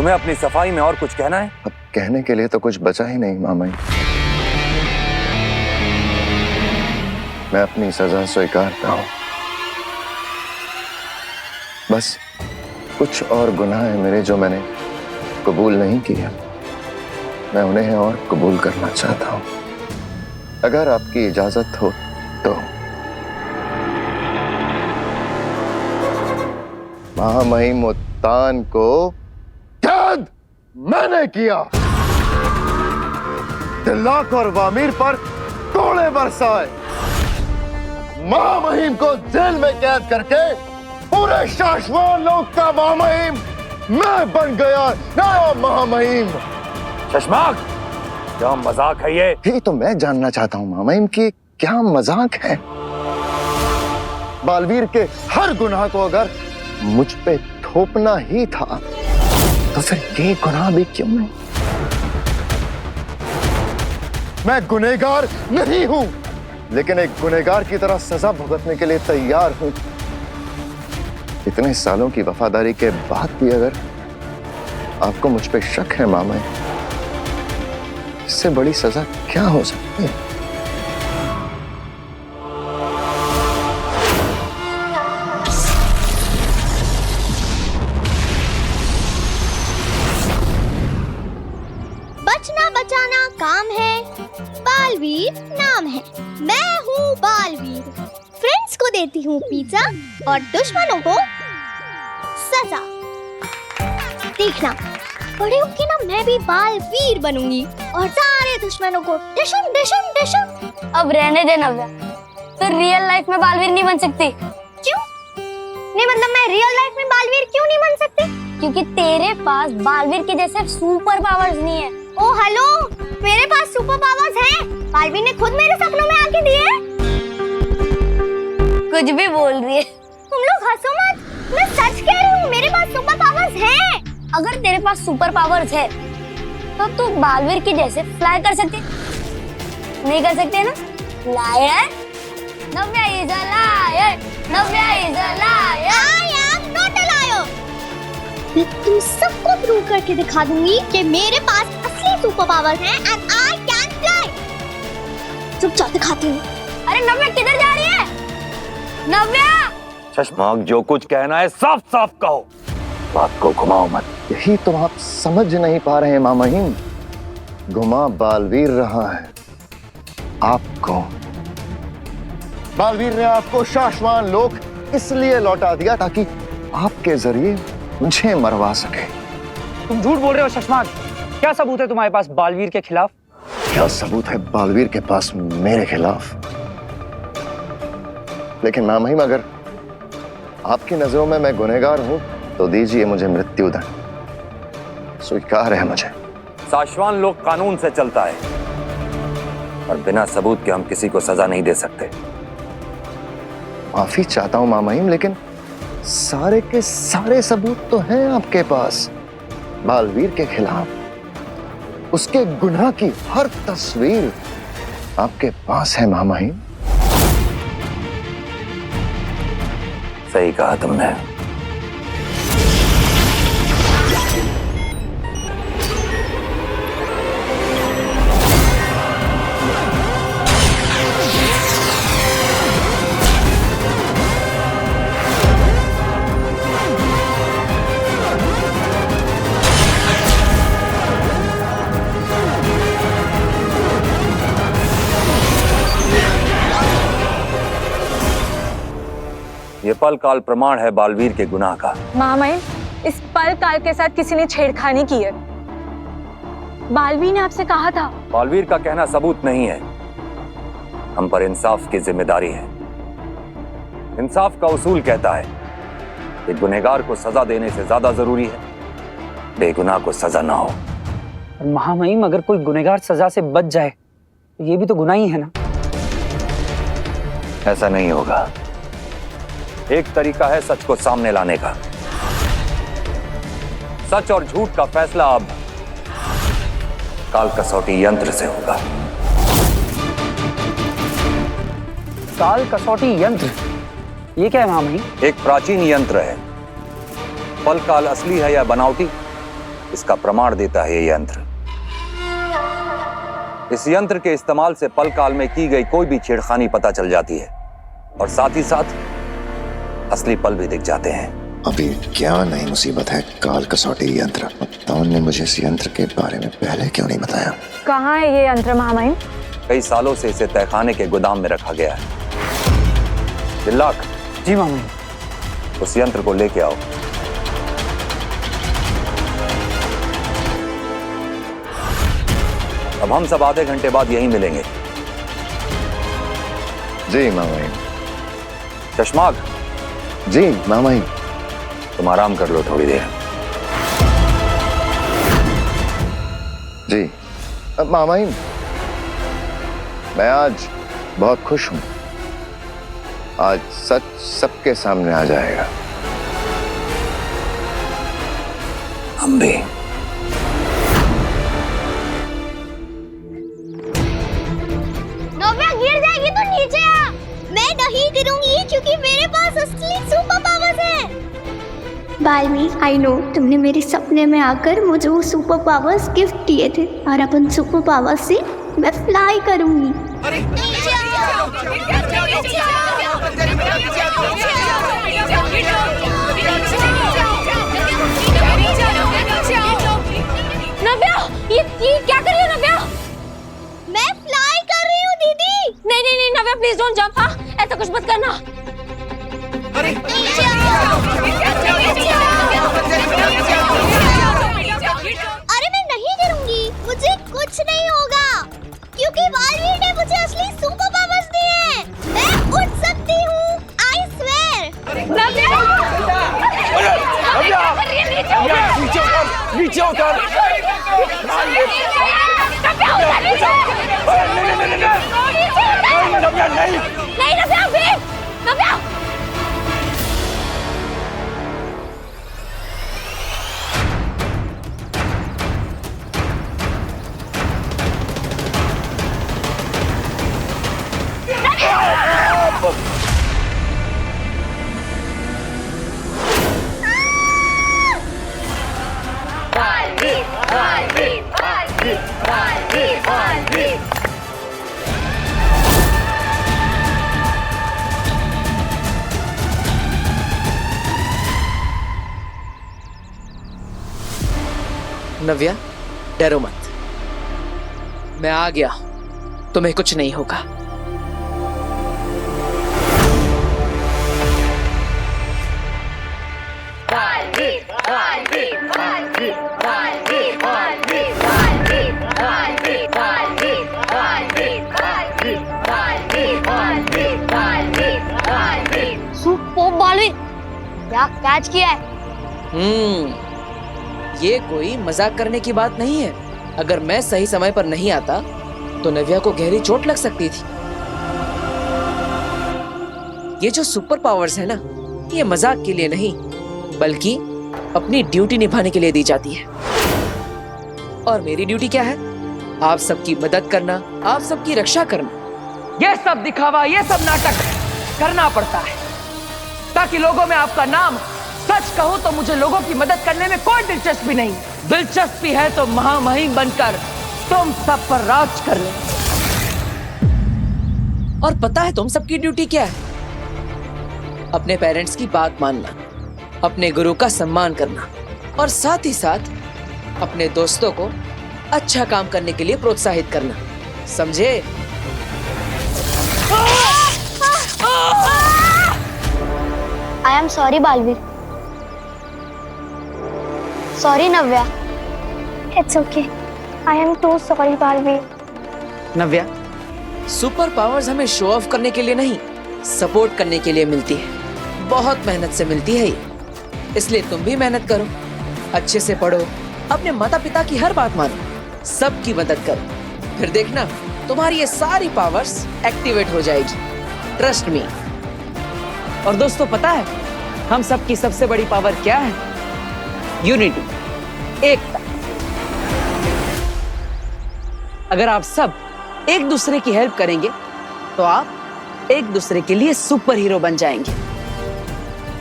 तुम्हें अपनी सफाई में और कुछ कहना है? अब कहने के लिए तो कुछ बचा ही नहीं मामाई। मैं अपनी सजा स्वीकारता हूं। बस कुछ और गुनाह है मेरे जो मैंने कबूल नहीं किया। मैं उन्हें और कबूल करना चाहता हूं। अगर आपकी इजाजत हो तो। महामहिम मुत्तान को कैद मैंने किया। तिल्लाक और वामीर पर कोड़े बरसाए। महामहिम को जेल में कैद करके पूरे शाश्वान लोक का महामहिम मैं बन गया नया महामहिम। शशमाक, क्या मजाक है ये? यही तो मैं जानना चाहता हूं महामहिम कि क्या मजाक है। बालवीर के हर गुनाह को अगर मुझ पे थोपना ही था तो फिर ये गुनाह भी क्यों नहीं? मैं गुनहगार नहीं हूं, लेकिन एक गुनहगार की तरह सजा भुगतने के लिए तैयार हूं। इतने सालों की वफादारी के बाद भी अगर आपको मुझ पे शक है मामा, इससे बड़ी सजा क्या हो सकती है? बचना बचाना काम है, बालवीर नाम है। मैं हूँ बालवीर, फ्रेंड्स को देती हूँ पिज्जा और दुश्मनों को सजा। देखना, बड़े होके ना मैं भी बालवीर बनूंगी और सारे दुश्मनों को डिशम डिशम डिशम। अब रहने दे नव्या, तो रियल लाइफ में बालवीर नहीं बन सकती। क्यों? नहीं मतलब मैं रियल लाइफ में बालवीर क्यों नहीं बन सकती? क्योंकि तेरे पास बालवीर के जैसे सुपर पावर्स नहीं है। ओ हेलो, मेरे पास सुपर पावर्स हैं। बालवीर ने खुद मेरे सपनों में आके दिए। कुछ भी बोल रही है। तुम लोग हंसो मत, मैं सच कह रही हूँ, मेरे पास सुपर पावर्स हैं। अगर तेरे पास सुपर पावर्स है तो तू बालवीर के जैसे फ्लाई कर सकती, नहीं कर सकते ना? Liar, Navya is a liar, Navya is a liar. I am not a liar। मैं तुम सबको प्रूव करके दिखा दूंगी कि मेरे पास असली सुपर पावर हैं and I can fly। चुपचाप दिखाती हूँ। अरे नव्या किधर जा रही है? नव्या! शशमाक, जो कुछ कहना है साफ साफ कहो, बात को घुमाओ मत। यही तो आप समझ नहीं पा रहे हैं मामाहिम। घुमा बालवीर रहा है आपको। बालवीर ने आपको शाश्वान लोक इसलिए लौटा दिया ताकि आपके जरिए मुझे मरवा सके। तुम झूठ बोल रहे हो शशमाक। क्या सबूत है तुम्हारे पास बालवीर के खिलाफ? क्या सबूत है बालवीर के पास मेरे खिलाफ? लेकिन मामाहिम, अगर आपकी नजरों में मैं गुनहगार हूं तो दीजिए मुझे मृत्युदंड। स्वीकार है मुझे। शाश्वान लोक कानून से चलता है और बिना सबूत के हम किसी को सजा नहीं दे सकते। माफी चाहता हूं मामाहिम, लेकिन सारे के सारे सबूत तो हैं आपके पास बालवीर के खिलाफ। उसके गुनाह की हर तस्वीर आपके पास है मामाहिम। सही कहा तुमने। ये पल काल प्रमाण है बालवीर के गुनाह का। महामहिम, इस पल काल के साथ किसी ने छेड़खानी की है। बालवीर ने आपसे कहा था। बालवीर का कहना सबूत नहीं है। हम पर इंसाफ की जिम्मेदारी है। इंसाफ का उसूल कहता है कि गुनहगार को सजा देने से ज्यादा जरूरी है बेगुनाह को सजा ना हो। महामहिम, अगर कोई गुनहगार सजा से बच जाए तो ये भी तो गुनाह ही है ना? ऐसा नहीं होगा। एक तरीका है सच को सामने लाने का। सच और झूठ का फैसला अब काल कसौटी यंत्र से होगा। काल कसौटी यंत्र? ये क्या है महामहिम? एक प्राचीन यंत्र है। पल काल असली है या बनावटी, इसका प्रमाण देता है ये यंत्र। इस यंत्र के इस्तेमाल से पल काल में की गई कोई भी छेड़खानी पता चल जाती है और साथ ही साथ असली पल भी दिख जाते हैं। अभी क्या नई मुसीबत है काल कसौटी यंत्र? तौन ने मुझे इस यंत्र के बारे में पहले क्यों नहीं बताया? कहाँ है ये यंत्र महामहिम? कई सालों से इसे तहखाने के गोदाम में रखा गया है। बिल्लाक, जी मामा। उस यंत्र को लेके आओ। अब हम सब आधे घंटे बाद यहीं मिलेंगे। जी मामा। चश्माग, जी मामा। तुम आराम कर लो थोड़ी देर। जी मामा, मैं आज बहुत खुश हूं। आज सच सबके सामने आ जाएगा। हम भी। नव्या गिर जाएगी तो नीचे आ। मैं नहीं गिरूंगी क्योंकि मेरे पास असली सुपर पावर्स हैं। बालवीर, आई नो तुमने मेरे सपने में आकर मुझे वो सुपर पावर्स गिफ्ट दिए थे और अब उन सुपर पावर्स से मैं फ्लाई करूंगी। नव्या, ये क्या कर रही हो नव्या? मैं फ्लाई कर रही हूँ दीदी। नहीं नहीं नहीं नव्या, प्लीज डोंट जंप। हाँ, ऐसा कुछ मत करना। अरे मैं नहीं गिरूंगी, मुझे कुछ नहीं होगा क्योंकि बालवीर ने मुझे असली सुपर पावर्स दिए हैं। मैं उठ सकती हूँ, आई स्वेयर। नीचे उतर। नहीं नव्या, वेट नव्या। नव्या, डरो मत। मैं आ गया, तुम्हें कुछ नहीं होगा। सुपर बालवीर, क्या कैच किया है? ये कोई मजाक करने की बात नहीं है। अगर मैं सही समय पर नहीं आता तो नव्या को गहरी चोट लग सकती थी। ये जो सुपर पावर्स है ना, ये मजाक के लिए नहीं बल्कि अपनी ड्यूटी निभाने के लिए दी जाती है। और मेरी ड्यूटी क्या है? आप सबकी मदद करना, आप सबकी रक्षा करना। ये सब दिखावा, ये सब नाटक करना पड़ता है ताकि लोगों में आपका नाम। सच कहूं तो मुझे लोगों की मदद करने में कोई दिलचस्पी नहीं। दिलचस्पी है तो महामहिम बनकर तुम सब पर राज कर ले। और पता है तुम सबकी ड्यूटी क्या है? अपने पेरेंट्स की बात मानना, अपने गुरु का सम्मान करना और साथ ही साथ अपने दोस्तों को अच्छा काम करने के लिए प्रोत्साहित करना। समझे? I am sorry Balveer. Sorry Navya. It's okay. I am too sorry Balveer. Navya, super powers हमें शो ऑफ करने के लिए नहीं, सपोर्ट करने के लिए मिलती है। बहुत मेहनत से मिलती है ये। इसलिए तुम भी मेहनत करो, अच्छे से पढ़ो, अपने माता पिता की हर बात मानो, सबकी मदद करो। फिर देखना तुम्हारी ये सारी पावर्स एक्टिवेट हो जाएगी। Trust me. और दोस्तों, पता है हम सबकी सबसे बड़ी पावर क्या है? यूनिटी, एकता। अगर आप सब एक दूसरे की हेल्प करेंगे तो आप एक दूसरे के लिए सुपर हीरो बन जाएंगे।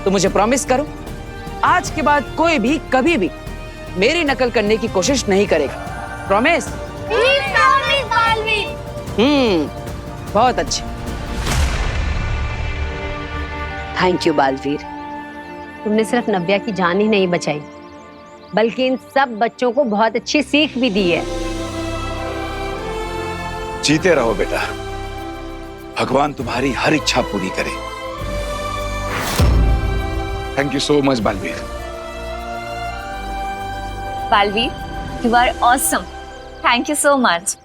तो मुझे प्रॉमिस करो, आज के बाद कोई भी कभी भी मेरी नकल करने की कोशिश नहीं करेगा। प्रॉमिस? बहुत अच्छे। थैंक यू बालवीर, तुमने सिर्फ नव्या की जान ही नहीं बचाई बल्कि इन सब बच्चों को बहुत अच्छी सीख भी दी है। जीते रहो बेटा, भगवान तुम्हारी हर इच्छा पूरी करे। Thank you so much Baalveer. Balveer, you are awesome. Thank you so much.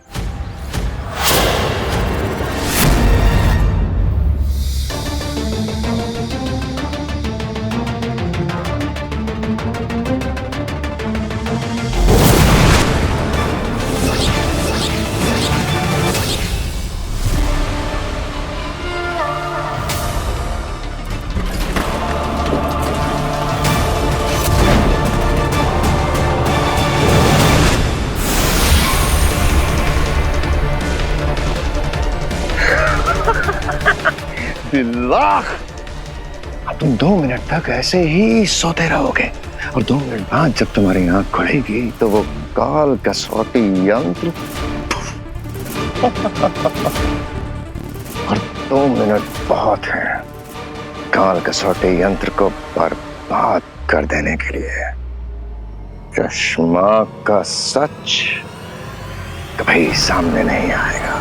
Lakh तुम 2 मिनट तक ऐसे ही सोते रहोगे और 2 मिनट बाद जब तुम्हारी आंख खुलेगी तो वो काल कसौटी यंत्र और 2 मिनट बहुत है काल कसौटी यंत्र को बर्बाद कर देने के लिए। चश्मा का सच कभी सामने नहीं आएगा।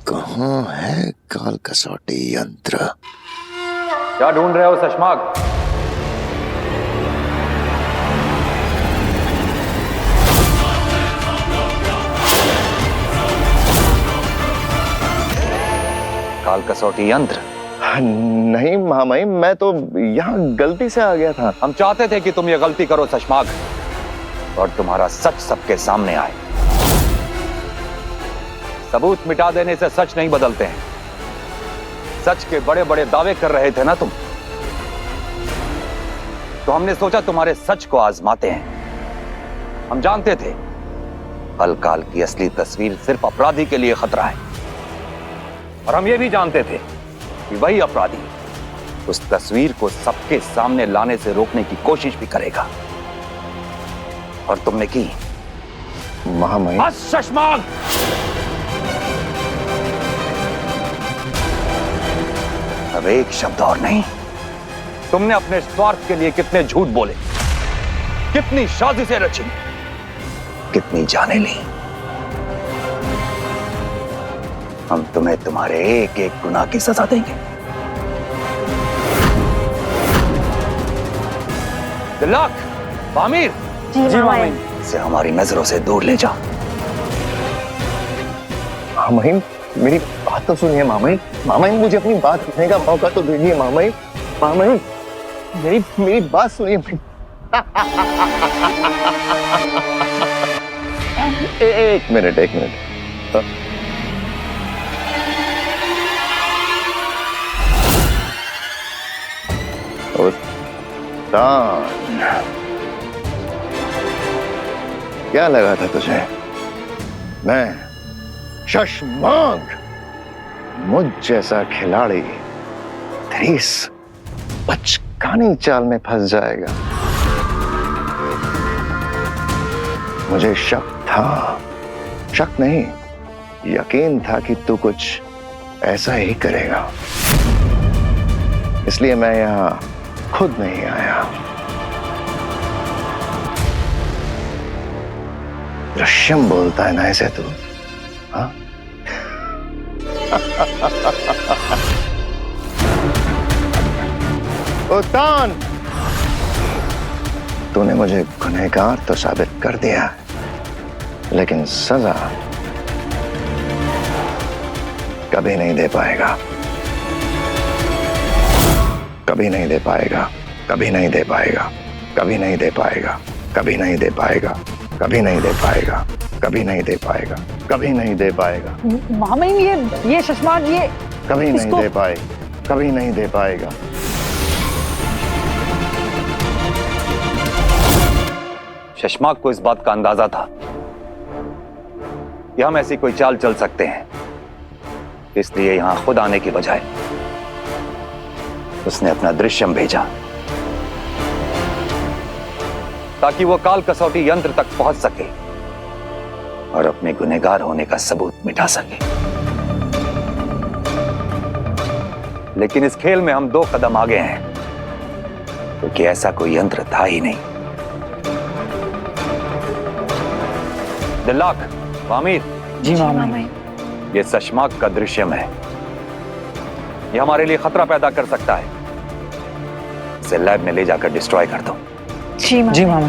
कहाँ है काल कसौटी यंत्र? क्या ढूंढ रहे हो शशमाक? काल कसौटी यंत्र? नहीं महामहिम, मैं तो यहाँ गलती से आ गया था। हम चाहते थे कि तुम ये गलती करो शशमाक, और तुम्हारा सच सबके सामने आए। सबूत मिटा देने से सच नहीं बदलते हैं। सच के बड़े बड़े दावे कर रहे थे ना तुम, तो हमने सोचा तुम्हारे सच को आजमाते हैं। हम जानते थे कल काल की असली तस्वीर सिर्फ अपराधी के लिए खतरा है, और हम ये भी जानते थे कि वही अपराधी उस तस्वीर को सबके सामने लाने से रोकने की कोशिश भी करेगा, और तुमने की। महामहिम, बस शशमाक! अब एक शब्द और नहीं। तुमने अपने स्वार्थ के लिए कितने झूठ बोले, कितनी साजिशें रची, कितनी जानें ली। हम तुम्हें तुम्हारे एक एक गुनाह की सजा देंगे। दिल्लाक, बामीर, जी मामई। इसे हमारी नजरों से दूर ले जाओ। महामहिम, मेरी बात तो सुनिए महामहिम। महामहिम, मुझे अपनी बात कहने का मौका तो दीजिए महामहिम। महामहिम, मेरी बात सुनिए। एक मिनट। क्या लगा था तुझे मैं शशमाक मुझ जैसा खिलाड़ी तेरी इस बचकानी चाल में फंस जाएगा? मुझे शक नहीं, यकीन था कि तू कुछ ऐसा ही करेगा, इसलिए मैं यहां खुद नहीं आया। दृश्यम बोलता है ना ऐसे तू? हाँ? उत्तान, तूने मुझे गुनहगार तो साबित कर दिया, लेकिन सजा कभी नहीं दे पाएगा। कभी नहीं दे पाएगा, कभी नहीं दे पाएगा, कभी नहीं दे पाएगा, कभी नहीं दे पाएगा, कभी नहीं दे पाएगा, कभी नहीं दे पाएगा, कभी नहीं दे पाएगा। मामई, ये शशमाक, ये कभी नहीं दे पाएगा, कभी नहीं दे पाएगा। शशमाक को इस बात का अंदाजा था कि हम ऐसी कोई चाल चल सकते हैं इसलिए यहां खुद आने की बजाय उसने अपना दृश्यम भेजा ताकि वो काल कसौटी यंत्र तक पहुंच सके और अपने गुनहगार होने का सबूत मिटा सके। लेकिन इस खेल में हम 2 कदम आगे हैं, क्योंकि ऐसा कोई यंत्र था ही नहीं। दिल्लाक, वामिर, जी मामा। ये सशमाक का दृश्यम है। ये हमारे लिए खतरा पैदा कर सकता है। इसे लैब में ले जाकर डिस्ट्रॉय कर दो। जी मामा।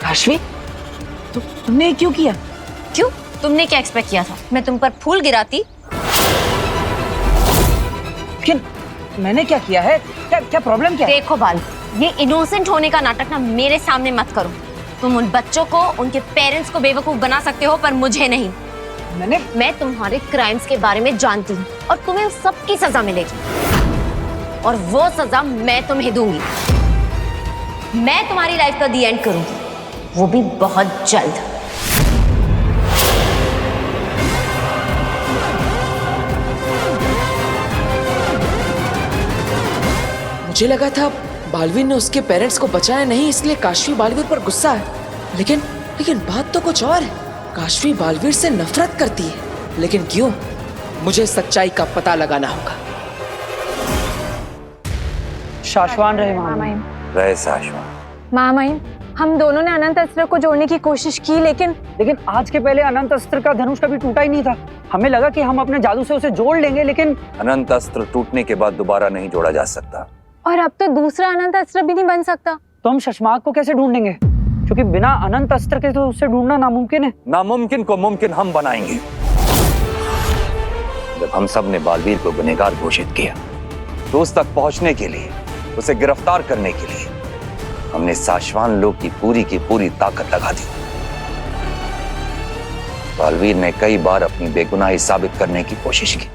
काशवी, तुमने क्यों किया? क्यों? तुमने क्या एक्सपेक्ट किया था? मैं तुम पर फूल गिराती? लेकिन मैंने क्या किया है? क्या प्रॉब्लम क्या है? देखो बाल, ये इनोसेंट होने का नाटक ना मेरे सामने मत करो। तुम उन बच्चों को, उनके पेरेंट्स को बेवकूफ बना सकते हो, पर मुझे नहीं। मैं तुम्हारे क्राइम्स के बारे में जानती हूँ और तुम्हें सबकी सजा मिलेगी, और वो सजा मैं तुम्हें दूंगी। मैं तुम्हारी लाइफ का दी एंड करूंगी, वो भी बहुत जल्द। मुझे लगा था बालवीर ने उसके पेरेंट्स को बचाया नहीं, इसलिए काशवी बालवीर पर गुस्सा है। लेकिन बात तो कुछ और है। काशवी बालवीर से नफरत करती है, लेकिन क्यों? मुझे सच्चाई का पता लगाना होगा। शाश्वान रहे मामा। रहे शाश्वान। मामाई, हम दोनों ने अनंत अस्त्र को जोड़ने की कोशिश की, लेकिन आज के पहले अनंत अस्त्र का धनुष कभी टूटा ही नहीं था। हमें लगा कि हम अपने जादू से उसे जोड़ लेंगे, लेकिन अनंत अस्त्र टूटने के बाद दोबारा नहीं जोड़ा जा सकता। और अब तो दूसरा अनंत अस्त्र भी नहीं बन सकता। तो हम शशमाक को कैसे ढूंढेंगे? क्योंकि बिना अनंत अस्त्र के तो उसे ढूंढना नामुमकिन है। नामुमकिन को मुमकिन हम बनाएंगे। जब हम सब ने बालवीर को गुनहगार घोषित किया, तो उस तक पहुंचने के लिए, उसे गिरफ्तार करने के लिए हमने शाश्वान लोग की पूरी ताकत लगा दी। बालवीर ने कई बार अपनी बेगुनाही साबित करने की कोशिश की,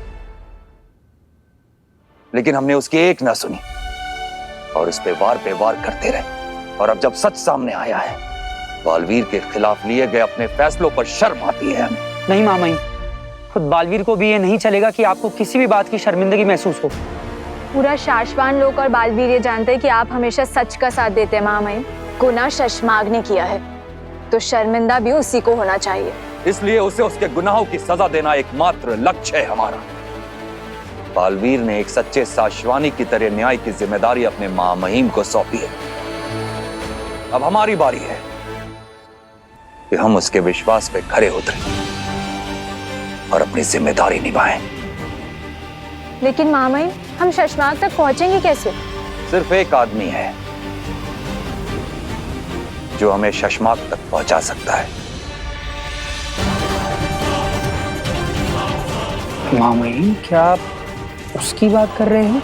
लेकिन हमने उसकी एक ना सुनी और उस पे वार करते रहे। और अब जब सच सामने आया है, बालवीर के खिलाफ लिए गए अपने फैसलों पर शर्म आती है हमें। नहीं मामा, खुद बालवीर को भी ये नहीं चलेगा कि आपको किसी भी बात की शर्मिंदगी महसूस हो। पूरा शाश्वान लोग और बालवीर ये जानते हैं कि आप हमेशा सच का साथ देते हैं मामाई। गुनाह शशमाग ने किया है, तो शर्मिंदा भी उसी को होना चाहिए। इसलिए उसे उसके गुनाहों की सजा देना एकमात्र लक्ष्य है हमारा। बालवीर ने एक सच्चे शाश्वानी की तरह न्याय की जिम्मेदारी अपने महामहिम को सौंपी है। अब हमारी बारी है कि हम उसके विश्वास पे खरे उतरें और अपनी जिम्मेदारी निभाएं। लेकिन मामाई, हम शशमाग तक पहुंचेंगे कैसे? सिर्फ एक आदमी है जो हमें शशमाग तक पहुंचा सकता है। मामा, क्या आप उसकी बात कर रहे हैं?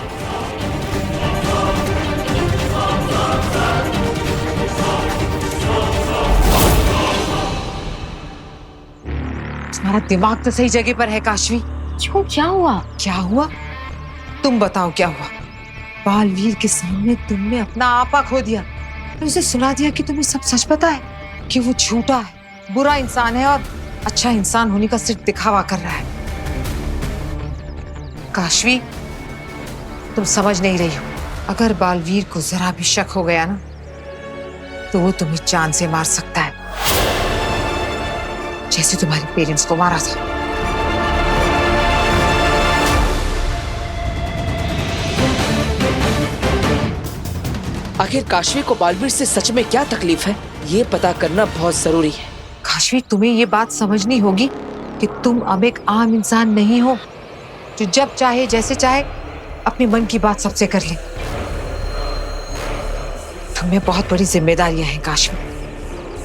तुम्हारा दिमाग तो सही जगह पर है काशवी। क्यों? क्या हुआ? क्या हुआ? तुम बताओ क्या हुआ? बालवीर के सामने तुमने अपना आपा खो दिया, तो उसे सुना दिया कि तुम्हें सब सच पता है, कि वो झूठा है, बुरा इंसान है और अच्छा इंसान होने का सिर्फ दिखावा कर रहा है। काशवी, तुम समझ नहीं रही हो। अगर बालवीर को जरा भी शक हो गया ना, तो वो तुम्हें जान से मार सकता है, जैसे तुम्हारे पेरेंट्स को मारा था। आखिर काशवी को बालवीर से सच में क्या तकलीफ है, ये पता करना बहुत जरूरी है। काशवी, तुम्हें ये बात समझनी होगी कि तुम अब एक आम इंसान नहीं हो, जो जब चाहे जैसे चाहे अपने मन की बात सबसे कर ले। तुम्हें बहुत बड़ी जिम्मेदारियां हैं काशवी।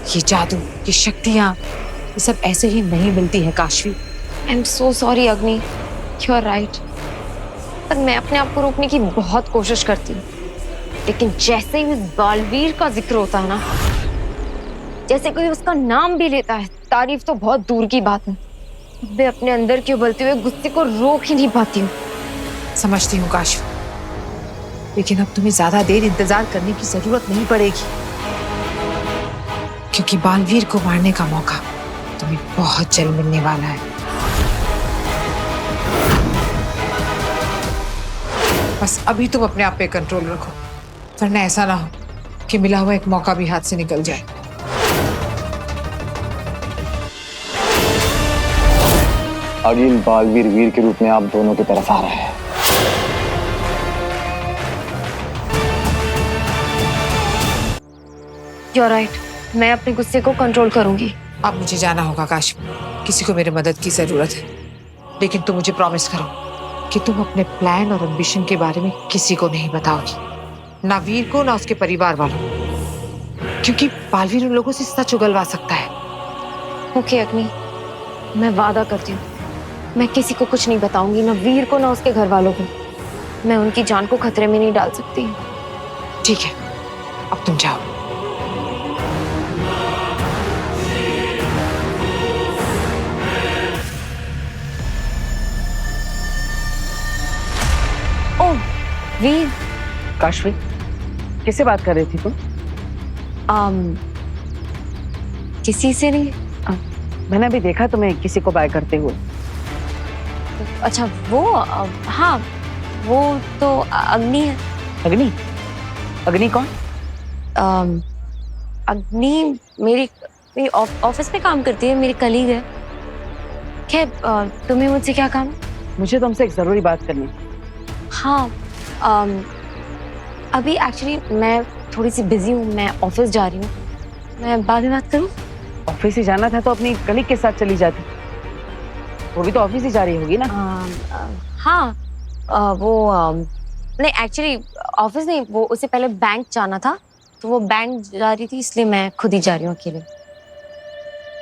ये जादू, ये शक्तियां, ये सब ऐसे ही नहीं मिलती है Kashvi. I am so sorry अग्नि, यू आर राइट। पर मैं अपने आप को रोकने की बहुत कोशिश करती हूँ, लेकिन जैसे ही उस बालवीर का जिक्र होता है ना, जैसे कोई उसका नाम भी लेता है, तारीफ तो बहुत दूर की बात है, मैं अपने अंदर के उबलते हुए गुस्से को रोक ही नहीं पाती हूँ। समझती हूँ काशवी, लेकिन अब तुम्हें ज्यादा देर इंतजार करने की जरूरत नहीं पड़ेगी, क्योंकि बालवीर को मारने का मौका तुम्हें बहुत जल्द मिलने वाला है। बस अभी तुम अपने आप पे कंट्रोल रखो, वरना ऐसा ना हो कि मिला हुआ एक मौका भी हाथ से निकल जाए। अगिल बालवीर वीर के रूप में आप दोनों की तरफ आ रहा है। You're right. मैं अपने गुस्से को कंट्रोल करूंगी। अब मुझे जाना होगा काशवी, किसी को मेरी मदद की जरूरत है, लेकिन तुम मुझे प्रॉमिस करो कि तुम अपने प्लान और एम्बिशन के बारे में किसी को नहीं बताओगी, ना वीर को ना उसके परिवार वालों, क्योंकि बालवीर उन लोगों से सच उगलवा सकता है। ओके अग्नि, मैं वादा करती हूँ मैं किसी को कुछ नहीं बताऊंगी, ना वीर को ना उसके घर वालों को। मैं उनकी जान को खतरे में नहीं डाल सकती। ठीक है, अब तुम जाओ। ओ वीर। काशवी, किससे बात कर रही थी तुम? किसी से नहीं। मैंने अभी देखा तुम्हें किसी को बाय करते हुए। अच्छा वो हाँ, वो तो अग्नि है। अग्नि? अग्नि कौन? अग्नि मेरी ऑफिस में काम करती है, मेरी कलीग है। खैर तुम्हें मुझसे क्या काम? मुझे तुमसे एक जरूरी बात करनी है। हाँ, अभी एक्चुअली मैं थोड़ी सी बिजी हूँ, मैं ऑफिस जा रही हूँ, मैं बाद में बात करूँ? ऑफिस ही जाना था तो अपनी कलीग के साथ चली जाती। वो भी तो ऑफिस ही जा रही होगी ना? हाँ, वो नहीं एक्चुअली ऑफिस नहीं, वो उससे पहले बैंक जाना था, तो वो बैंक जा रही थी, इसलिए मैं खुद ही जा रही हूँ अकेले।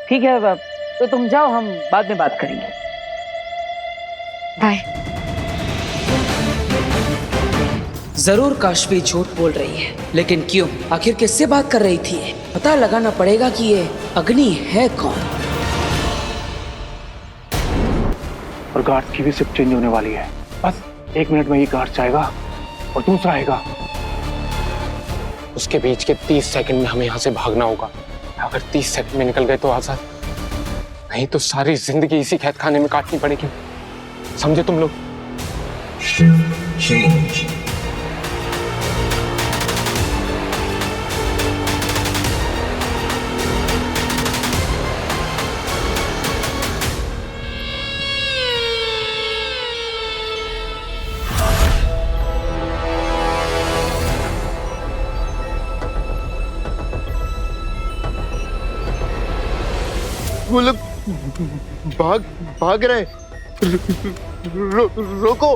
ठीक है, तो तुम जाओ, हम बाद में बात करेंगे। बाय। जरूर काशवी झूठ बोल रही है, लेकिन क्यों? आखिर किससे बात कर रही थी? पता लगाना पड़ेगा कि ये अग्नि है कौन। और गार्ड की भी शिफ्ट चेंज होने वाली है। बस 1 मिनट में ही गार्ड जाएगा और दूसरा आएगा। उसके बीच के 30 सेकंड में हमें यहाँ से भागना होगा। अगर 30 सेकंड में निकल गए तो आजाद, नहीं तो सारी जिंदगी इसी कैद खाने में काटनी पड़ेगी। समझे तुम लोग? वो लोग भाग रहे। रोको।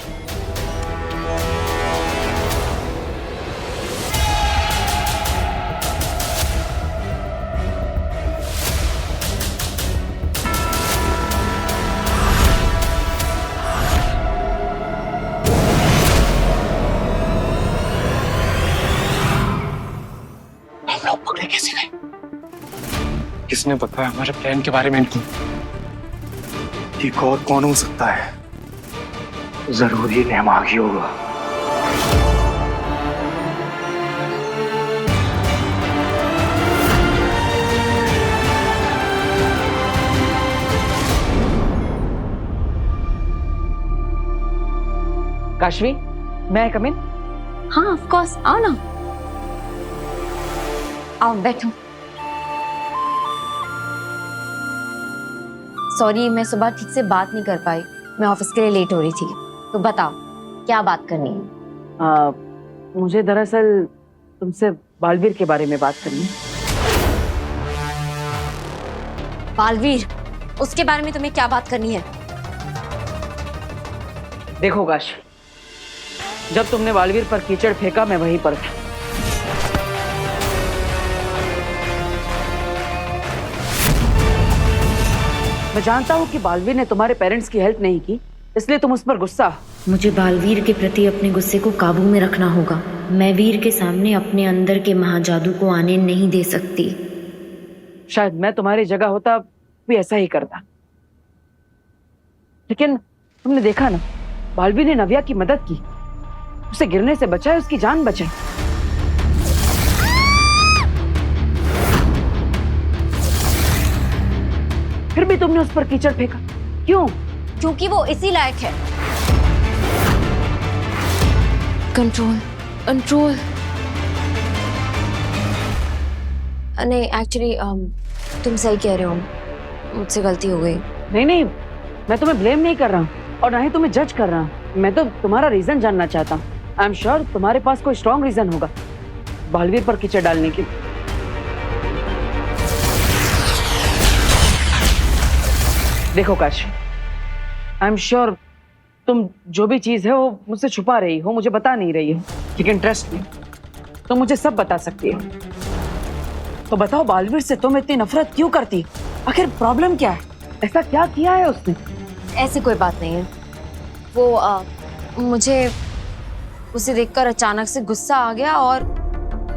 हम लोग पकड़े कैसे गए? किसने बताया हमारे प्लान के बारे में इनको? एक और कौन हो सकता है? जरूर ही नेमागी होगा। काशवी, मैं कम इन? हाँ ऑफ कोर्स, आओ ना, आओ बैठो। सॉरी, मैं सुबह ठीक से बात नहीं कर पाई, मैं ऑफिस के लिए लेट हो रही थी। तो बताओ क्या बात करनी है? मुझे दरअसल तुमसे बालवीर के बारे में बात करनी है। बालवीर? उसके बारे में तुम्हें क्या बात करनी है? देखो काशवी, जब तुमने बालवीर पर कीचड़ फेंका मैं वहीं पर था। मैं जानता हूँ कि बालवीर ने तुम्हारे पेरेंट्स की हेल्प नहीं की, इसलिए तुम उस पर गुस्सा। मुझे बालवीर के प्रति अपने गुस्से को काबू में रखना होगा। मैं वीर के सामने अपने अंदर के महाजादू को आने नहीं दे सकती। शायद मैं तुम्हारी जगह होता भी ऐसा ही करता, लेकिन तुमने देखा ना, बालवीर ने नव्या की मदद की, उसे गिरने से बचाए, उसकी जान बचाई। फिर भी तुमने उस पर कीचड़ फेंका, क्यों? क्योंकि वो इसी लायक है। Control, control. नहीं, एक्चुअली तुम सही कह रहे हो, मुझसे गलती हो गई। नहीं नहीं, मैं तुम्हें ब्लेम नहीं कर रहा हूँ और ना ही तुम्हें जज कर रहा हूँ। मैं तो तुम्हारा रीजन जानना चाहता हूँ। आई एम श्योर तुम्हारे पास कोई स्ट्रॉन्ग रीजन होगा बालवीर पर कीचड़ डालने की। देखो काशी, आई एम श्योर तुम जो भी चीज है वो मुझसे छुपा रही हो, मुझे बता नहीं रही हो, लेकिन ट्रस्ट मी, तुम मुझे सब बता सकती हो। तो बताओ, बालवीर से तुम इतनी नफरत क्यों करती? आखिर प्रॉब्लम क्या है? ऐसा क्या किया है उसने? ऐसी कोई बात नहीं है। वो मुझे उसे देखकर अचानक से गुस्सा आ गया और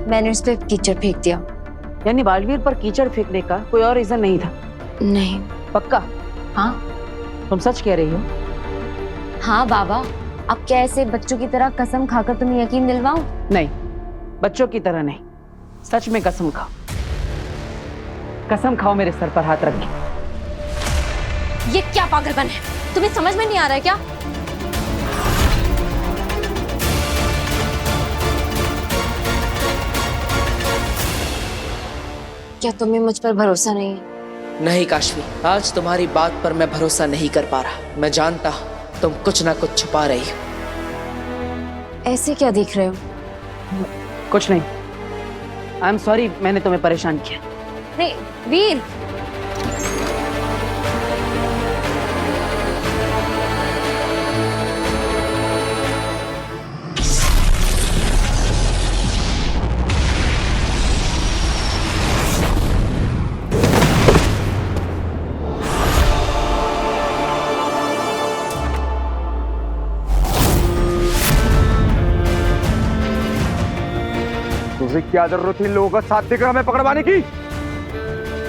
मैंने उस पर कीचड़ फेंक दिया। यानी बालवीर पर कीचड़ फेंकने का कोई और रीजन नहीं था? नहीं। पक्का? हाँ। तुम सच कह रही हो? हाँ बाबा, अब क्या ऐसे बच्चों की तरह कसम खाकर तुम्हें यकीन दिलवाऊं? नहीं, बच्चों की तरह नहीं, सच में कसम खाओ। कसम खाओ मेरे सर पर हाथ रख के। ये क्या पागलपन है? तुम्हें समझ में नहीं आ रहा है क्या? क्या तुम्हें मुझ पर भरोसा नहीं है? नहीं काशवी, आज तुम्हारी बात पर मैं भरोसा नहीं कर पा रहा। मैं जानता हूँ तुम कुछ ना कुछ छुपा रही हो। ऐसे क्या देख रहे हो? कुछ नहीं। आई एम सॉरी, मैंने तुम्हें परेशान किया। नहीं वीर, तुझे क्या जरूरत थी लोगों का साथ देकर हमें पकड़वाने की?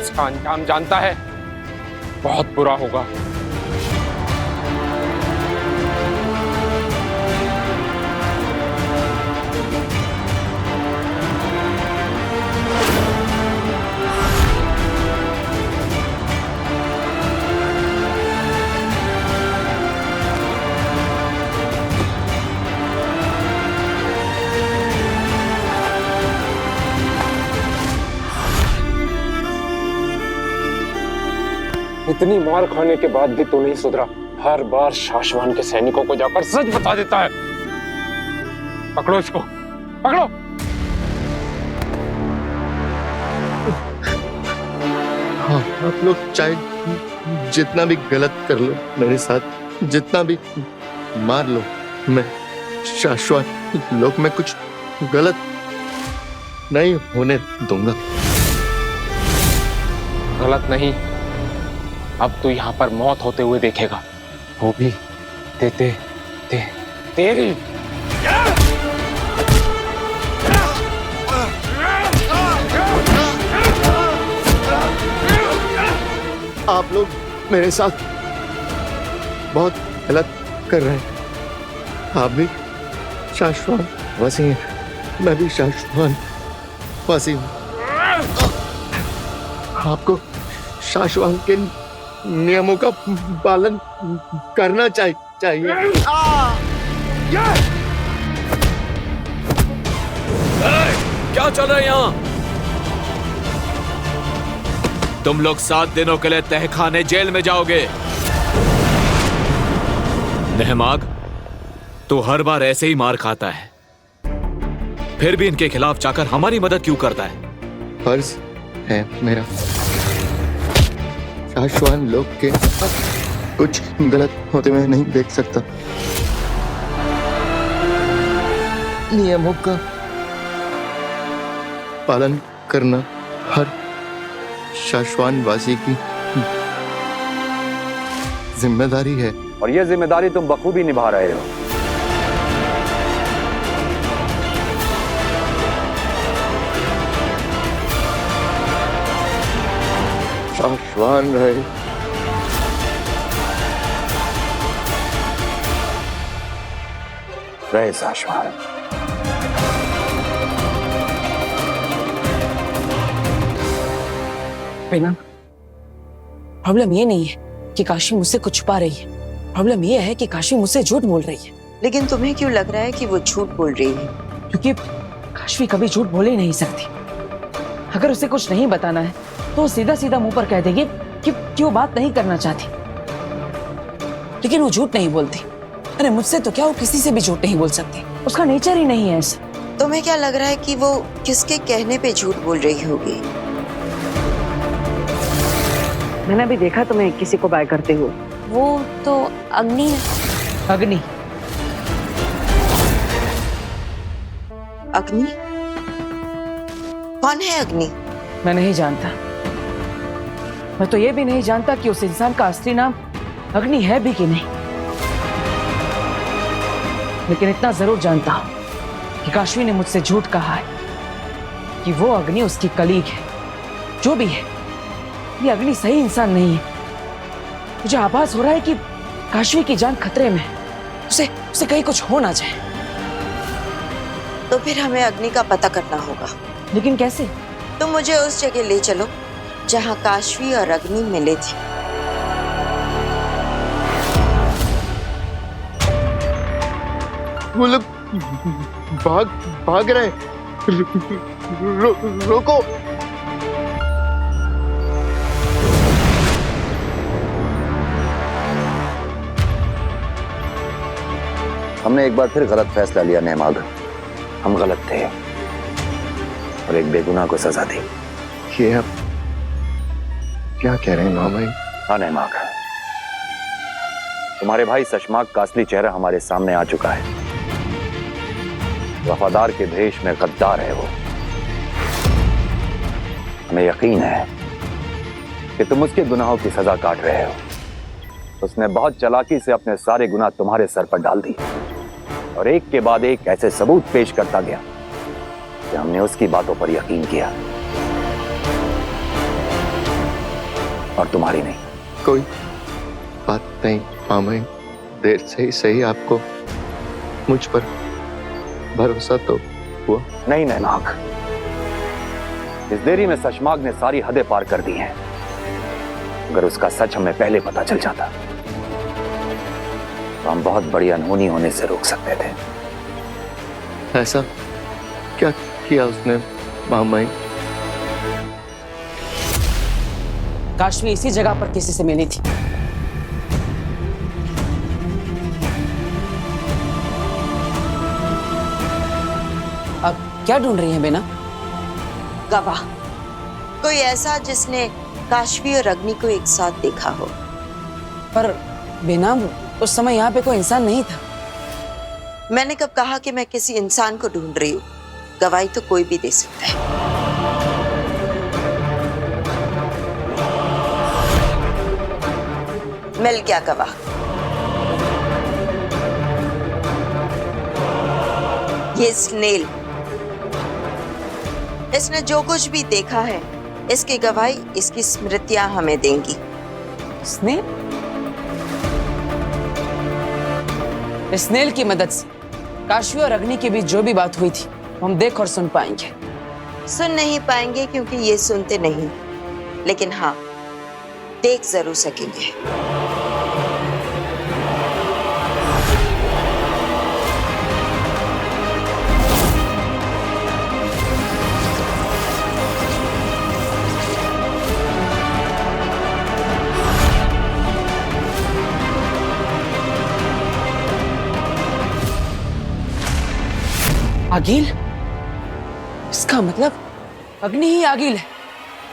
इसका अंजाम जानता है, बहुत बुरा होगा। इतनी मार खाने के बाद भी तू नहीं सुधरा। हर बार शाश्वान के सैनिकों को जाकर सच बता देता है। पकड़ो इसको, पकड़ो। हाँ, आप लोग चाहे जितना भी गलत कर लो मेरे साथ, जितना भी मार लो, मैं शाश्वत लोग में कुछ गलत नहीं होने दूंगा। गलत नहीं, अब तू यहाँ पर मौत होते हुए देखेगा, वो भी तेरी। आप लोग मेरे साथ बहुत गलत कर रहे हैं। आप भी शाश्वान वासी हैं, मैं भी शाश्वान वासी हूँ। आपको शाश्वान के नियमों का पालन करना चाहिए। क्या चल रहा है यहाँ? तुम लोग 7 दिनों के लिए तहखाने जेल में जाओगे। नहमाग, तू हर बार ऐसे ही मार खाता है, फिर भी इनके खिलाफ जाकर हमारी मदद क्यों करता है? फर्ज है मेरा, शाश्वान लोग के कुछ गलत होते हुए नहीं देख सकता। नियमों का पालन करना हर शाश्वान वासी की जिम्मेदारी है। और ये जिम्मेदारी तुम बखूबी निभा रहे हो। शाश्वान रहे। रहे साशवान। बिना प्रॉब्लम ये नहीं है कि काशी मुझसे कुछ छुपा रही है, प्रॉब्लम ये है कि काशी मुझसे झूठ बोल रही है। लेकिन तुम्हें क्यों लग रहा है कि वो झूठ बोल रही है? क्योंकि काशी कभी झूठ बोल ही नहीं सकती। अगर उसे कुछ नहीं बताना है तो वो सीधा सीधा मुंह पर कह देगी कि वो बात नहीं करना चाहती। लेकिन वो झूठ नहीं बोलती। अरे मुझसे तो क्या, वो किसी से भी झूठ नहीं बोल सकती, उसका नेचर ही नहीं है ऐसा। तुम्हें क्या लग रहा है कि वो किसके कहने पे झूठ बोल रही होगी? मैंने भी देखा तुम्हें किसी को बाय करते हुए। वो तो अग्नि है। अग्नि? अग्नि? कौन है अग्नि? मैं नहीं जानता। मैं तो ये भी नहीं जानता कि उस इंसान का असली नाम अग्नि है भी कि नहीं। लेकिन इतना जरूर जानता हूं कि काशवी ने मुझसे झूठ कहा है कि वो अग्नि उसकी कलीग है। जो भी है, ये अग्नि सही इंसान नहीं है। मुझे आभास हो रहा है कि काशवी की जान खतरे में है। उसे कहीं कुछ हो ना जाए। तो फिर हमें अग्नि का पता करना होगा। लेकिन कैसे? तुम मुझे उस जगह ले चलो जहां काशवी और अग्नि मिले थे। वो लोग भाग रहे। रोको। हमने एक बार फिर गलत फैसला लिया नेमाग। हम गलत थे और एक बेगुनाह को सजा दी। ये अब क्या कह रहे हैं मामा? हाँ नेमाग, तुम्हारे भाई सशमाग का असली चेहरा हमारे सामने आ चुका है। वफादार के भेष में गद्दार है वो। हमें यकीन है कि तुम उसके गुनाहों की सजा काट रहे हो। उसने बहुत चालाकी से अपने सारे गुनाह तुम्हारे सर पर डाल दिए और एक के बाद एक ऐसे सबूत पेश करता गया कि हमने उसकी बातों पर यकीन किया और तुम्हारी नहीं। कोई बात नहीं मामा, देर से ही सही आपको मुझ पर भरोसा तो हुआ। नहीं नैनाक, इस देरी में सशमाग ने सारी हदें पार कर दी हैं। अगर उसका सच हमें पहले पता चल जाता तो हम बहुत बड़ी अनहोनी होने से रोक सकते थे। ऐसा क्या किया उसने मामा? काशवी इसी जगह पर किसी से मिली थी। अब क्या ढूंढ रही है बेना? गवाह, कोई ऐसा जिसने काशवी और अग्नि को एक साथ देखा हो। पर बेना, उस समय यहाँ पे कोई इंसान नहीं था। मैंने कब कहा कि मैं किसी इंसान को ढूंढ रही हूँ? गवाही तो कोई भी दे सकता है। मिल गया गवाह। ये स्नेल, इसने जो कुछ भी देखा है इसकी गवाही इसकी स्मृतियां हमें देंगी। स्नेल? स्नेल की मदद से काशवी और अग्नि के बीच जो भी बात हुई थी हम देख और सुन पाएंगे। सुन नहीं पाएंगे क्योंकि ये सुनते नहीं, लेकिन हाँ देख जरूर सकेंगे। आगिल? इसका मतलब अग्नि ही आगिल है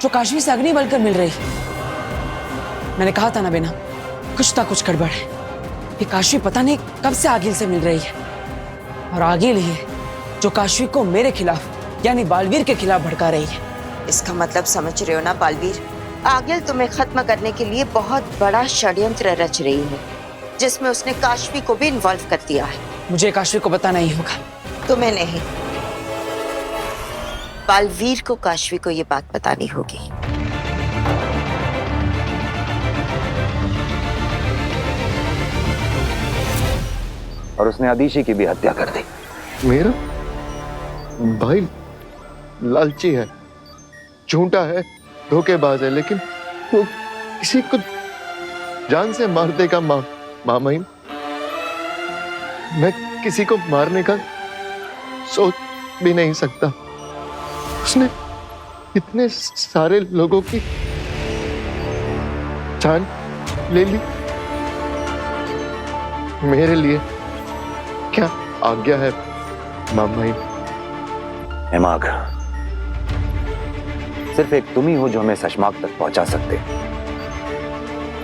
जो काशवी से अग्नि बनकर मिल रही है। मैंने कहा था ना बेना, कुछ ना कुछ गड़बड़ है। ये काशवी पता नहीं कब से आगिल से मिल रही है और आगिल ही है जो काशवी को मेरे खिलाफ यानी बालवीर के खिलाफ भड़का रही है। इसका मतलब समझ रहे हो ना बालवीर? आगिल तुम्हें खत्म करने के लिए बहुत बड़ा षड्यंत्र रच रही है जिसमें उसने काशवी को भी इन्वॉल्व कर दिया है। मुझे काशवी को बताना ही होगा। तुम्हें नहीं, बालवीर को काशवी को ये बात बतानी होगी। और उसने अदीशी की भी हत्या कर दी। मेरा भाई लालची है, झूठा है, धोखेबाज है, लेकिन वो किसी को जान से मार देगा। मामाइन, मैं किसी को मारने का सोच भी नहीं सकता। उसने इतने सारे लोगों की जान ले ली। मेरे लिए क्या आज्ञा है मामाइन? नेमाग, सिर्फ एक तुम ही हो जो हमें शशमाग तक पहुंचा सकते।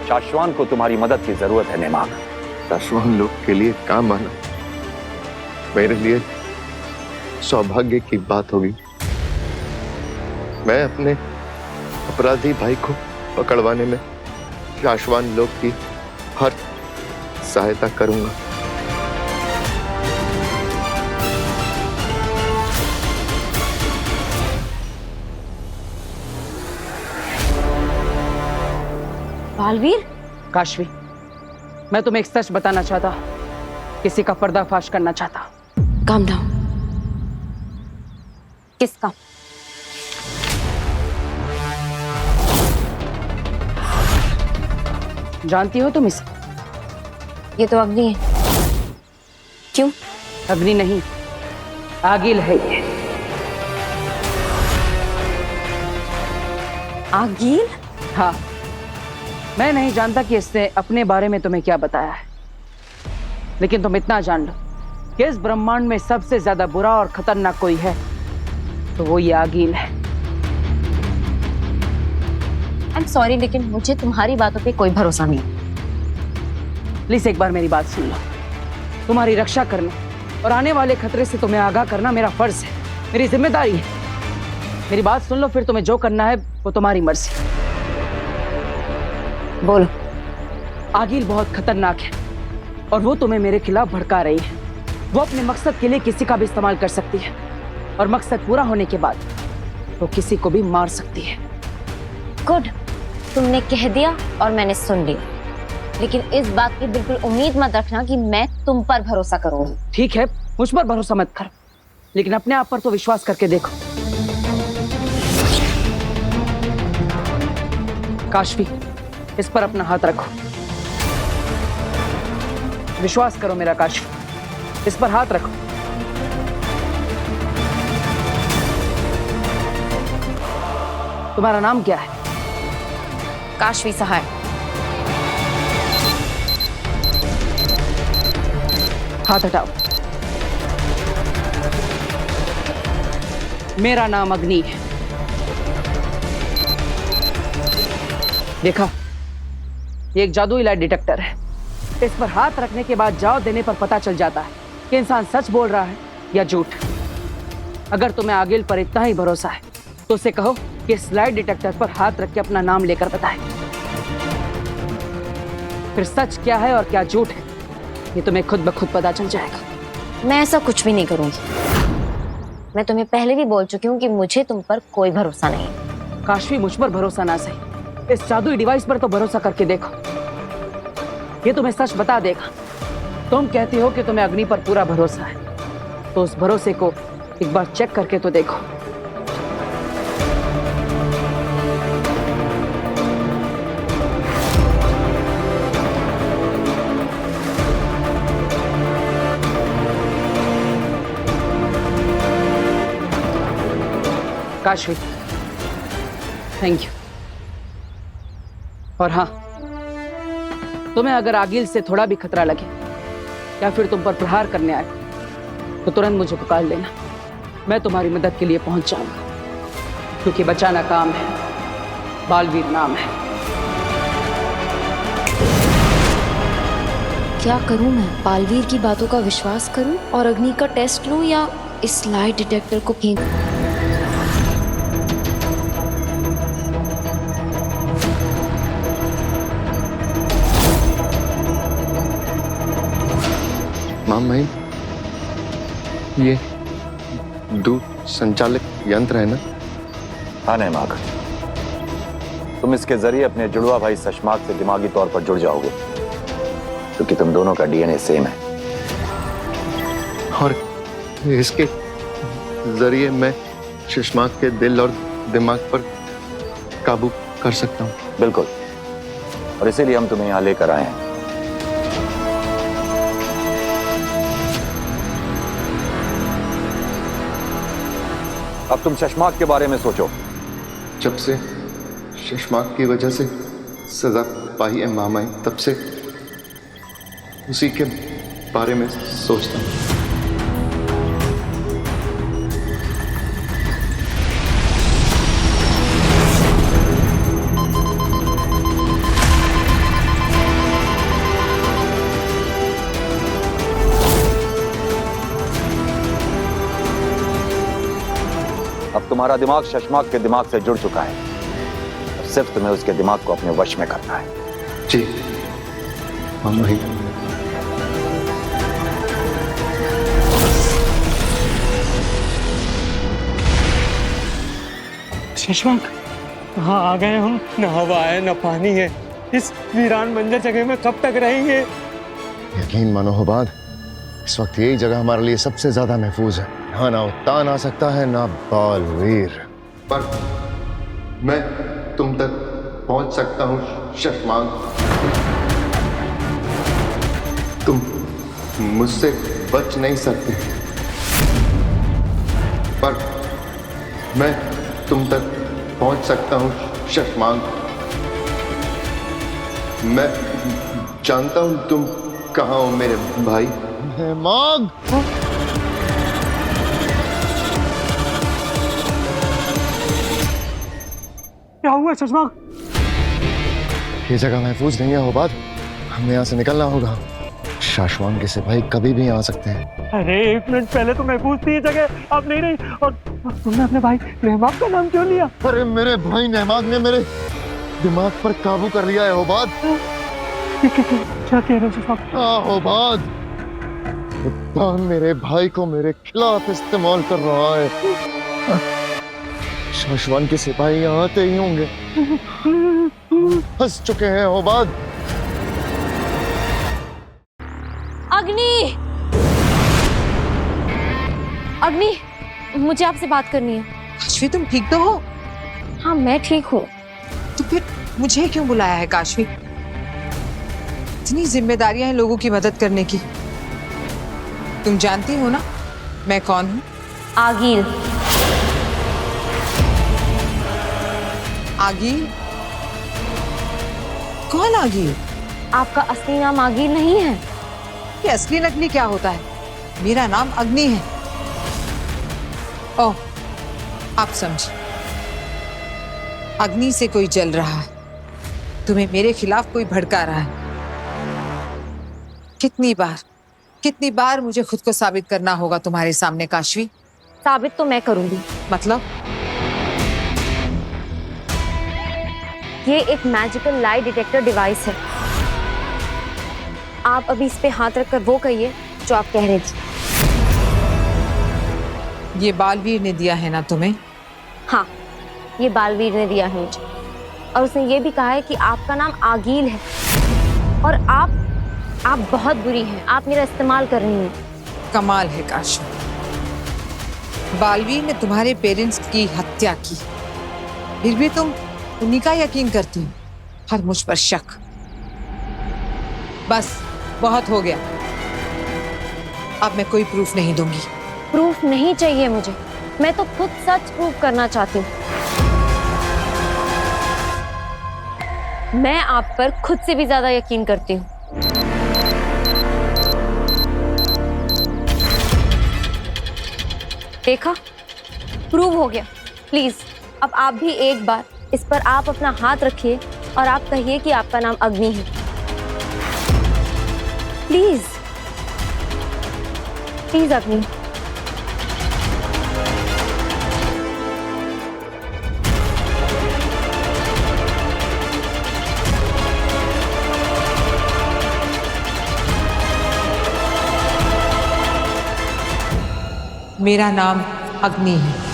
शाश्वान को तुम्हारी मदद की जरूरत है नेमाग। शाश्वान लोग के लिए काम आना मेरे लिए सौभाग्य की बात होगी। मैं अपने अपराधी भाई को पकड़वाने में शाश्वान लोग की हर सहायता करूंगा। बालवीर, काशवी, मैं तुम्हें एक सच बताना चाहता, किसी का पर्दाफाश करना चाहता। Calm down. किसका? जानती हो तुम इसको? ये तो अग्नि है। क्यों? अग्नि नहीं, आगिल है ये। आगिल? हाँ, मैं नहीं जानता कि इसने अपने बारे में तुम्हें क्या बताया है, लेकिन तुम इतना जान लो कि इस ब्रह्मांड में सबसे ज्यादा बुरा और खतरनाक कोई है तो वो ये आगिल है। आई एम सॉरी, लेकिन मुझे तुम्हारी बातों पे कोई भरोसा नहीं। प्लीज एक बार मेरी बात सुन लो। तुम्हारी रक्षा करना और आने वाले खतरे से तुम्हें आगाह करना मेरा फर्ज है, मेरी जिम्मेदारी है। मेरी बात सुन लो, फिर तुम्हें जो करना है वो तुम्हारी मर्जी। बोलो। आगिल बहुत खतरनाक है और वो तुम्हें मेरे खिलाफ भड़का रही है। वो अपने मकसद के लिए किसी का भी इस्तेमाल कर सकती है और मकसद पूरा होने के बाद वो किसी को भी मार सकती है। गुड, तुमने कह दिया और मैंने सुन लिया, लेकिन इस बात की बिल्कुल उम्मीद मत रखना कि मैं तुम पर भरोसा करूंगी। ठीक है, मुझ पर भरोसा मत कर, लेकिन अपने आप पर तो विश्वास करके देखो। काशवी, इस पर अपना हाथ रखो। विश्वास करो मेरा काशवी, इस पर हाथ रखो। तुम्हारा नाम क्या है? काशवी सहाय। हाथ हटाओ। मेरा नाम अग्नि है। देखा, ये एक जादुई लाइट डिटेक्टर है। इस पर हाथ रखने के बाद जाओ देने पर पता चल जाता है कि इंसान सच बोल रहा है या झूठ। अगर तुम्हें आगिल पर इतना ही भरोसा है तो उसे कहो कि इस लाइट डिटेक्टर पर हाथ रख के अपना नाम लेकर बताए। फिर सच क्या है और क्या झूठ है ये तुम्हें खुद ब खुद पता चल जाएगा। मैं ऐसा कुछ भी नहीं करूंगी। मैं तुम्हें पहले भी बोल चुकी हूँ कि मुझे तुम पर कोई भरोसा नहीं। काशवी, मुझ पर भरोसा ना सही, इस जादुई डिवाइस पर तो भरोसा करके देखो, ये तुम्हें सच बता देगा। तुम कहती हो कि तुम्हें अग्नि पर पूरा भरोसा है, तो उस भरोसे को एक बार चेक करके तो देखो। Kashvi, thank you. और हाँ, तुम्हें अगर आगिल से थोड़ा भी खतरा लगे या फिर तुम पर प्रहार करने आए तो तुरंत मुझे पुकार लेना। मैं तुम्हारी मदद के लिए पहुंच जाऊंगा, क्योंकि बचाना काम है, बालवीर नाम है। क्या करूं मैं? बालवीर की बातों का विश्वास करूं और अग्नि का टेस्ट लूं या इस लाइट डिटेक्टर को फेंक? मामाइन, ये दूर संचालित यंत्र है ना? हाँ नेमाग, तुम इसके जरिए अपने जुड़वा भाई शशमाग से दिमागी तौर पर जुड़ जाओगे, क्योंकि तुम दोनों का डीएनए सेम है। और इसके जरिए मैं शशांक के दिल और दिमाग पर काबू कर सकता हूँ। बिल्कुल, और इसीलिए हम तुम्हें यहाँ लेकर आए हैं। अब तुम शशांक के बारे में सोचो। जब से शशांक की वजह से सजा पाई है मामाई, तब से उसी के बारे में सोचता हूँ। अब तुम्हारा दिमाग शशांक के दिमाग से जुड़ चुका है। अब सिर्फ तुम्हें उसके दिमाग को अपने वश में करना है। जी मामाई। शशांक, कहाँ आ गए हम? न हवा है न पानी है। इस वीरान बंजर जगह में कब तक रहेंगे? यकीन मानो हुबाद, इस वक्त यही जगह हमारे लिए सबसे ज्यादा महफूज है। यहाँ ना उत्तान आ सकता है ना बालवीर, पर मैं तुम तक पहुंच सकता हूँ शशांक। तुम मुझसे बच नहीं सकते, पर मैं तुम तक पहुंच सकता हूँ शशांक। मैं जानता हूं तुम कहाँ हो मेरे भाई। मांग क्या हुआ शशांक? ये जगह महफूज नहीं है हुबाद, हमें यहाँ से निकलना होगा। शशांक के सिपाही कभी भी आ सकते हैं। अरे एक मिनट पहले तो महफूज थी ये जगह, अब नहीं रही। और तुमने अपने भाई नेहमाग का नाम क्यों लिया? अरे मेरे भाई नेहमाग ने मेरे दिमाग पर काबू कर लिया है हुबाद। क्या कह रहे हो शशांक? हाँ हुबाद, उत्तान मेरे भाई को मेरे खिलाफ इस्तेमाल कर रहा है। शशांक के सिपाही यहाँ आते ही होंगे, फंस चुके हैं हुबाद। अग्नि, अग्नि, मुझे आपसे बात करनी है। काशवी, तुम ठीक तो हो? हाँ मैं ठीक हूँ। तो फिर मुझे क्यों बुलाया है काशवी? इतनी जिम्मेदारियां हैं लोगों की मदद करने की। तुम जानती हो ना मैं कौन हूँ? आगील। आगील? कौन आगील? आपका असली नाम आगील नहीं है। ये असली नकली क्या होता है? मेरा नाम अग्नि है। ओह, आप समझे, अग्नि से कोई जल रहा है, तुम्हें मेरे खिलाफ कोई भड़का रहा है। कितनी बार मुझे खुद को साबित करना होगा तुम्हारे सामने काशवी? साबित तो मैं करूंगी। मतलब? ये एक मैजिकल लाई डिटेक्टर डिवाइस है। आप अभी इस पे हाथ रखकर वो कहिए जो आप कह रहे थे। ये बालवीर ने दिया है ना तुम्हें? हाँ, ये बालवीर ने दिया है मुझे, और उसने ये भी कहा है कि आपका नाम आगील है और आप बहुत बुरी हैं। आप मेरा इस्तेमाल कर रही हैं। कमाल है काशवी, बालवीर ने तुम्हारे पेरेंट्स की हत्या की, फिर भी तुम उन्हीं का यकीन करती हो और मुझ पर शक। बस बहुत हो गया, अब मैं कोई प्रूफ नहीं दूंगी। प्रूफ नहीं चाहिए मुझे, मैं तो खुद सच प्रूव करना चाहती हूँ। मैं आप पर खुद से भी ज्यादा यकीन करती हूँ। देखा, प्रूव हो गया। प्लीज अब आप भी एक बार इस पर आप अपना हाथ रखिए और आप कहिए कि आपका नाम अग्नि है। प्लीज प्लीज अग्नि। मेरा नाम अग्नि है।